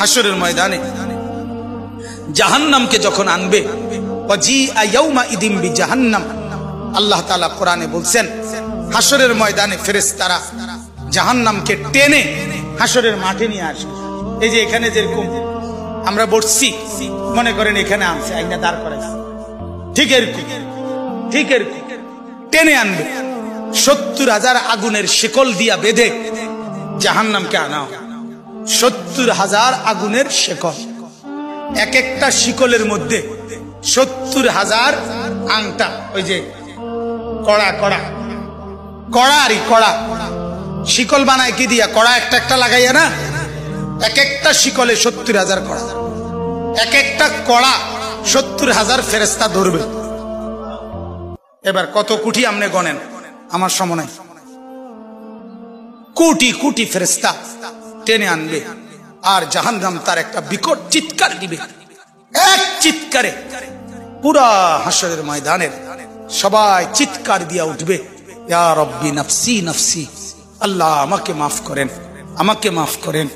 হাসরের ময়দানে জাহান্নামকে যখন আনবে, ওয়াজিআ ইয়াউমা ইদিন বিজাহান্নাম, আল্লাহ তাআলা কোরআনে বলছেন হাসরের ময়দানে ফেরেশতারা জাহান্নামকে টেনে হাসরের মাঠে নিয়ে আসবে। এই যে এখানে যেরকম আমরা বসছি, মনে করেন এখানে আনছে আইনা দাঁড় করাইছে, ঠিক এরকম টেনে আনবে। 70,000 আগুনের শিকল দিয়া বেঁধে জাহান্নামকে আনা হবে। 70,000 আগুনের শিকল, এক একটা শিকলের মধ্যে 70,000 আংটা, ওই যে কড়া শিকল বানায় কি দিয়া, কড়া একটা একটা লাগাইয়া না, এক একটা শিকলে 70,000 কড়া, এক একটা কড়া 70,000 ফেরেশতা ধরবে। এবার কত কোটি আপনি গণেন, আমার সময় নাই, কোটি কোটি ফেরেশতা টেনে আনবে। আর জাহান্নাম তার একটা বিকট চিৎকার দিবে, এক চিৎকারে পুরা হাসরের ময়দানের সবাই চিৎকার দিয়া উঠবে, ইয়া রব্বি নাফসি নাফসি, আল্লাহ আমাকে মাফ করেন, আমাকে মাফ করেন।